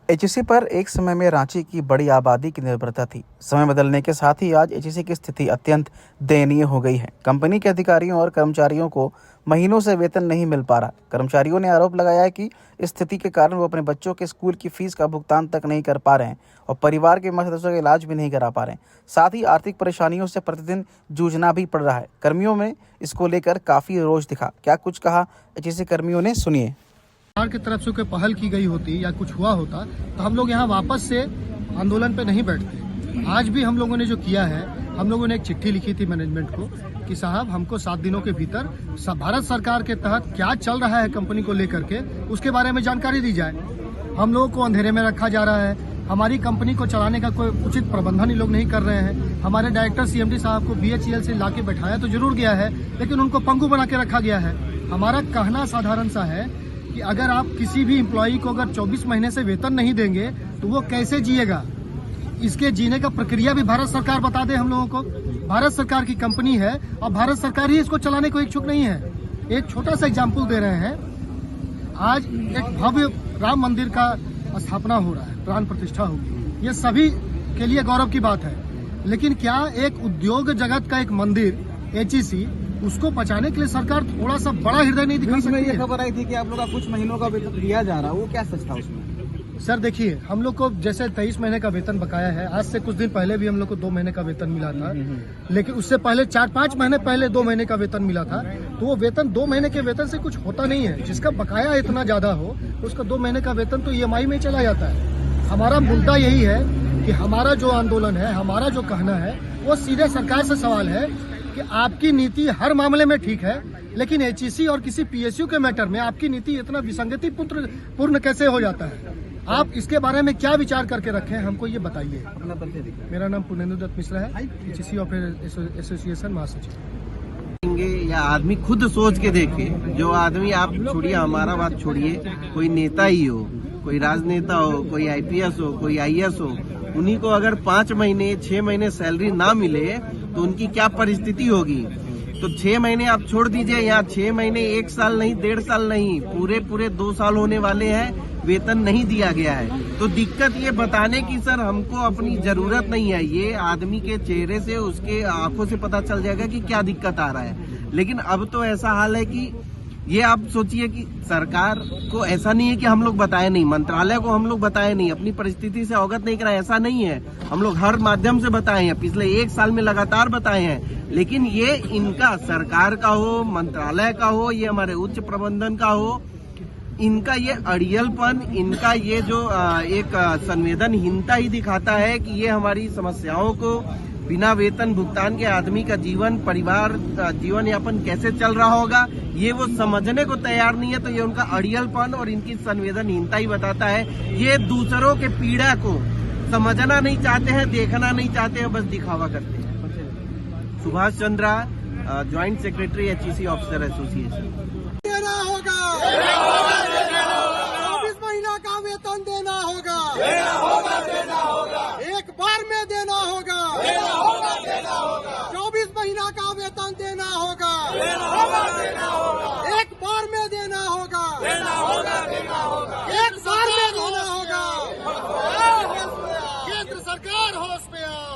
HEC पर एक समय में रांची की बड़ी आबादी की निर्भरता थी। समय बदलने के साथ ही आज एचईसी की स्थिति अत्यंत दयनीय हो गई है। कंपनी के अधिकारियों और कर्मचारियों को महीनों से वेतन नहीं मिल पा रहा। कर्मचारियों ने आरोप लगाया है कि इस स्थिति के कारण वो अपने बच्चों के स्कूल की फीस का भुगतान तक नहीं कर पा रहे हैं और परिवार के सदस्यों का इलाज भी नहीं करा पा रहे हैं। साथ ही आर्थिक परेशानियों से प्रतिदिन जूझना भी पड़ रहा है। कर्मियों में इसको लेकर काफी रोष दिखा। क्या कुछ कहा एचईसी कर्मियों ने, सुनिए। सरकार की तरफ से कोई पहल की गई होती या कुछ हुआ होता तो हम लोग यहाँ वापस से आंदोलन पे नहीं बैठते। आज भी हम लोगों ने जो किया है, हम लोगों ने एक चिट्ठी लिखी थी मैनेजमेंट को कि साहब हमको 7 दिनों के भीतर भारत सरकार के तहत क्या चल रहा है कंपनी को लेकर के उसके बारे में जानकारी दी जाए। हम लोगों को अंधेरे में रखा जा रहा है। हमारी कंपनी को चलाने का कोई उचित प्रबंधन ये लोग नहीं कर रहे हैं। हमारे डायरेक्टर सीएमडी साहब को बीएचईएल से लाके बैठाया तो जरूर गया है, लेकिन उनको पंगु बना के रखा गया है। हमारा कहना साधारण सा है कि अगर आप किसी भी एम्प्लॉई को अगर 24 महीने से वेतन नहीं देंगे तो वो कैसे जिएगा। इसके जीने का प्रक्रिया भी भारत सरकार बता दे हम लोगों को। भारत सरकार की कंपनी है और भारत सरकार ही इसको चलाने को इच्छुक नहीं है। एक छोटा सा एग्जाम्पल दे रहे हैं। आज एक भव्य राम मंदिर का स्थापना हो रहा है, प्राण प्रतिष्ठा होगी, ये सभी के लिए गौरव की बात है। लेकिन क्या एक उद्योग जगत का एक मंदिर एचईसी, उसको बचाने के लिए सरकार थोड़ा सा बड़ा हृदय नहीं दिखा सकती है? ये खबर आई थी कि आप लोग का कुछ महीनों का वेतन दिया जा रहा है, वो क्या सच था उसमें? सर देखिए, हम लोग को जैसे 23 महीने का वेतन बकाया है। आज से कुछ दिन पहले भी हम लोग को 2 महीने का वेतन मिला था, लेकिन उससे पहले 4-5 महीने पहले 2 महीने का वेतन मिला था। तो वो वेतन 2 महीने के वेतन से कुछ होता नहीं है। जिसका बकाया इतना ज्यादा हो उसका 2 महीने का वेतन तो ईएमआई में चला जाता है। हमारा मुद्दा यही है कि हमारा जो आंदोलन है, हमारा जो कहना है, वो सीधे सरकार से सवाल है कि आपकी नीति हर मामले में ठीक है, लेकिन एचईसी और किसी पीएसयू के मैटर में आपकी नीति इतना विसंगति पूर्ण कैसे हो जाता है? आप इसके बारे में क्या विचार करके रखे हैं, हमको ये बताइए। अपना परिचय दीजिए। मेरा नाम पुनेंदु दत्त मिश्रा है, एचईसी ऑफिसर एसोसिएशन महासचिव। या आदमी खुद सोच के देखे। जो आदमी, आप छोड़िए हमारा बात छोड़िए, कोई नेता ही हो, कोई राजनेता हो, कोई आईपीएस हो, कोई आईएएस हो, उन्हीं को अगर 5 महीने 6 महीने सैलरी ना मिले तो उनकी क्या परिस्थिति होगी। तो 6 महीने आप छोड़ दीजिए, यहाँ 6 महीने 1 साल नहीं, 1.5 साल नहीं, पूरे 2 साल होने वाले हैं, वेतन नहीं दिया गया है। तो दिक्कत ये बताने की सर हमको अपनी जरूरत नहीं है। ये आदमी के चेहरे से, उसके आंखों से पता चल जाएगा कि क्या दिक्कत आ रहा है। लेकिन अब तो ऐसा हाल है कि ये आप सोचिए कि सरकार को ऐसा नहीं है कि हम लोग बताए नहीं, मंत्रालय को हम लोग बताए नहीं, अपनी परिस्थिति से अवगत नहीं कराए, ऐसा नहीं है। हम लोग हर माध्यम से बताए हैं, पिछले 1 साल में लगातार बताए हैं। लेकिन ये इनका, सरकार का हो, मंत्रालय का हो, ये हमारे उच्च प्रबंधन का हो, इनका ये अड़ियलपन, इनका ये जो एक संवेदनहीनता ही दिखाता है कि ये हमारी समस्याओं को, बिना वेतन भुगतान के आदमी का जीवन, परिवार, जीवन यापन कैसे चल रहा होगा, ये वो समझने को तैयार नहीं है। तो ये उनका अड़ियलपन और इनकी संवेदनहीनता ही बताता है। ये दूसरों के पीड़ा को समझना नहीं चाहते हैं, देखना नहीं चाहते हैं, बस दिखावा करते हैं। Subhash Chandra, joint secretary HEC officer association. देना होगा, 24 महीना का वेतन देना होगा, एक बार में देना होगा, 24 महीना का वेतन देना होगा, एक बार में देना होगा, एक बार में देना होगा। केंद्र सरकार होश में आओ।